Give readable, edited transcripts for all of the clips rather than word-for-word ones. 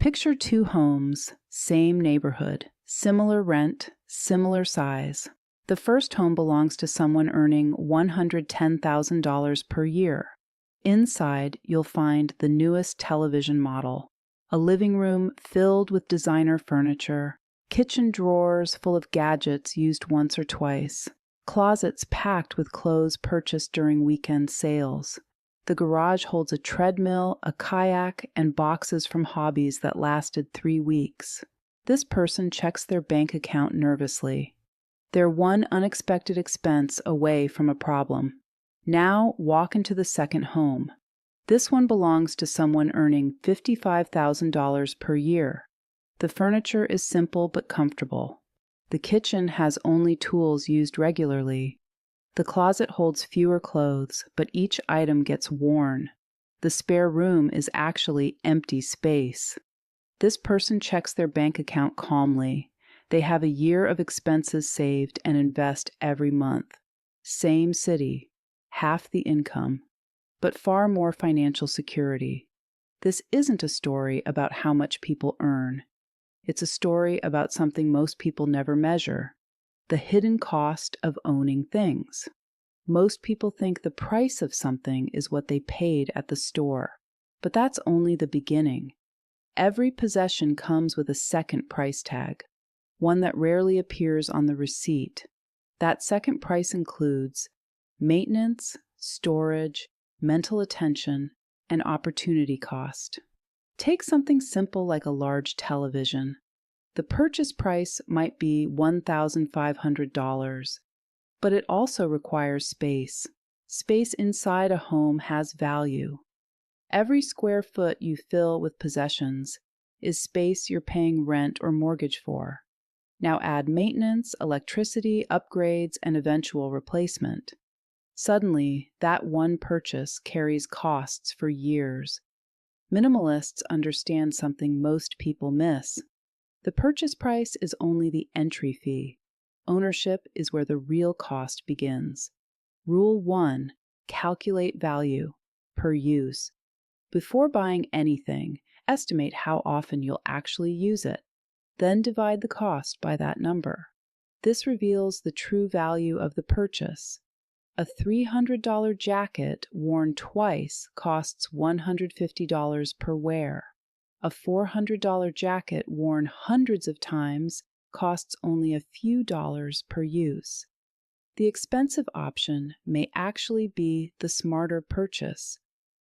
Picture two homes, same neighborhood, similar rent, similar size. The first home belongs to someone earning $110,000 per year. Inside, you'll find the newest television model, a living room filled with designer furniture, kitchen drawers full of gadgets used once or twice, closets packed with clothes purchased during weekend sales. The garage holds a treadmill, a kayak, and boxes from hobbies that lasted 3 weeks. This person checks their bank account nervously. They're one unexpected expense away from a problem. Now walk into the second home. This one belongs to someone earning $55,000 per year. The furniture is simple but comfortable. The kitchen has only tools used regularly. The closet holds fewer clothes, but each item gets worn. The spare room is actually empty space. This person checks their bank account calmly. They have a year of expenses saved and invest every month. Same city, half the income, but far more financial security. This isn't a story about how much people earn. It's a story about something most people never measure: the hidden cost of owning things. Most people think the price of something is what they paid at the store, but that's only the beginning. Every possession comes with a second price tag, one that rarely appears on the receipt. That second price includes maintenance, storage, mental attention, and opportunity cost. Take something simple like a large television. The purchase price might be $1,500, but it also requires space. Space inside a home has value. Every square foot you fill with possessions is space you're paying rent or mortgage for. Now add maintenance, electricity, upgrades, and eventual replacement. Suddenly, that one purchase carries costs for years. Minimalists understand something most people miss. The purchase price is only the entry fee. Ownership is where the real cost begins. Rule 1: calculate value per use. Before buying anything, estimate how often you'll actually use it. Then divide the cost by that number. This reveals the true value of the purchase. A $300 jacket worn twice costs $150 per wear. A $400 jacket worn hundreds of times costs only a few dollars per use. The expensive option may actually be the smarter purchase,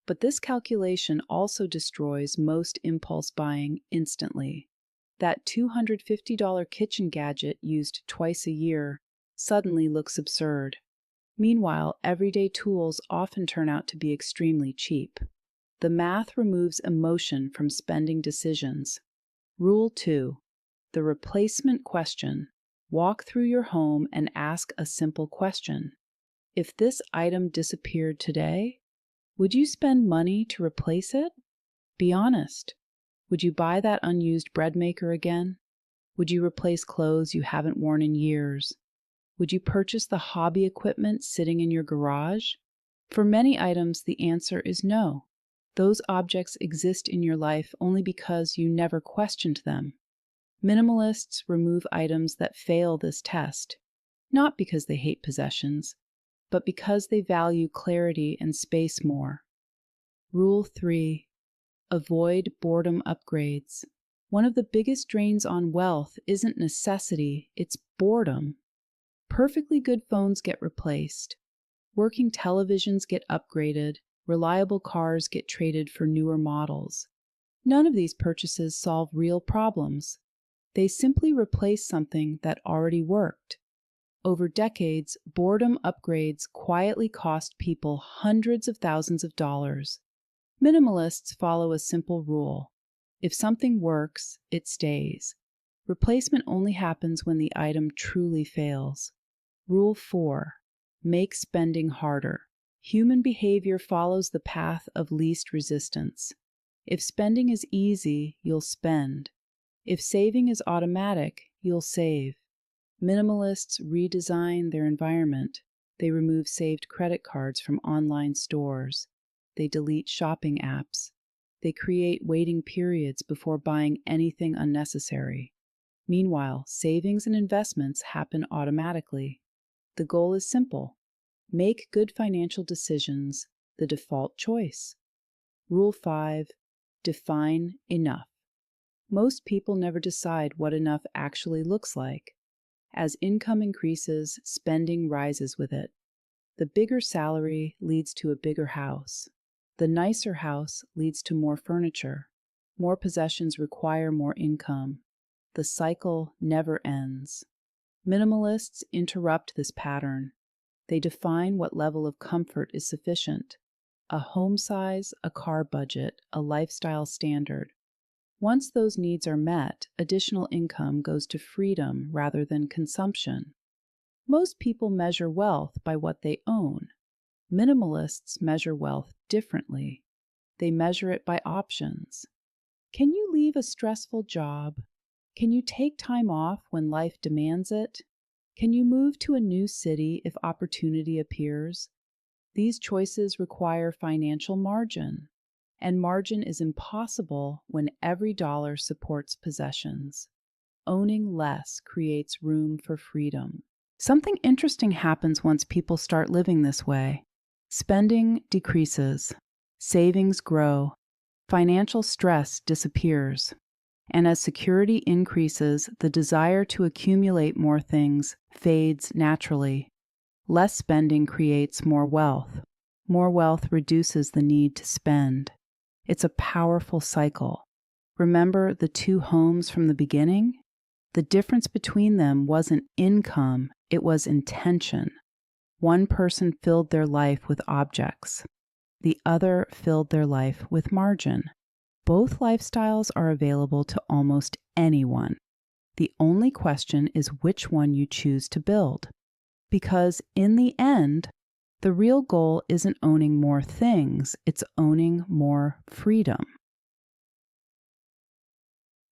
but this calculation also destroys most impulse buying instantly. That $250 kitchen gadget used twice a year suddenly looks absurd. Meanwhile, everyday tools often turn out to be extremely cheap. The math removes emotion from spending decisions. Rule 2: the replacement question. Walk through your home and ask a simple question. If this item disappeared today, would you spend money to replace it? Be honest. Would you buy that unused bread maker again? Would you replace clothes you haven't worn in years? Would you purchase the hobby equipment sitting in your garage? For many items, the answer is no. Those objects exist in your life only because you never questioned them. Minimalists remove items that fail this test, not because they hate possessions, but because they value clarity and space more. Rule 3: avoid boredom upgrades. One of the biggest drains on wealth isn't necessity, it's boredom. Perfectly good phones get replaced. Working televisions get upgraded. Reliable cars get traded for newer models. None of these purchases solve real problems. They simply replace something that already worked. Over decades, boredom upgrades quietly cost people hundreds of thousands of dollars. Minimalists follow a simple rule: if something works, it stays. Replacement only happens when the item truly fails. Rule 4: make spending harder. Human behavior follows the path of least resistance. If spending is easy, you'll spend. If saving is automatic, you'll save. Minimalists redesign their environment. They remove saved credit cards from online stores. They delete shopping apps. They create waiting periods before buying anything unnecessary. Meanwhile, savings and investments happen automatically. The goal is simple: make good financial decisions the default choice. Rule 5: define enough. Most people never decide what enough actually looks like. As income increases, spending rises with it. The bigger salary leads to a bigger house. The nicer house leads to more furniture. More possessions require more income. The cycle never ends. Minimalists interrupt this pattern. They define what level of comfort is sufficient: a home size, a car budget, a lifestyle standard. Once those needs are met, additional income goes to freedom rather than consumption. Most people measure wealth by what they own. Minimalists measure wealth differently. They measure it by options. Can you leave a stressful job? Can you take time off when life demands it? Can you move to a new city if opportunity appears? These choices require financial margin, and margin is impossible when every dollar supports possessions. Owning less creates room for freedom. Something interesting happens once people start living this way. Spending decreases, savings grow, financial stress disappears, and as security increases, the desire to accumulate more things fades naturally. Less spending creates more wealth. More wealth reduces the need to spend. It's a powerful cycle. Remember the two homes from the beginning? The difference between them wasn't income, it was intention. One person filled their life with objects. The other filled their life with margin. Both lifestyles are available to almost anyone. The only question is which one you choose to build. Because in the end, the real goal isn't owning more things, it's owning more freedom.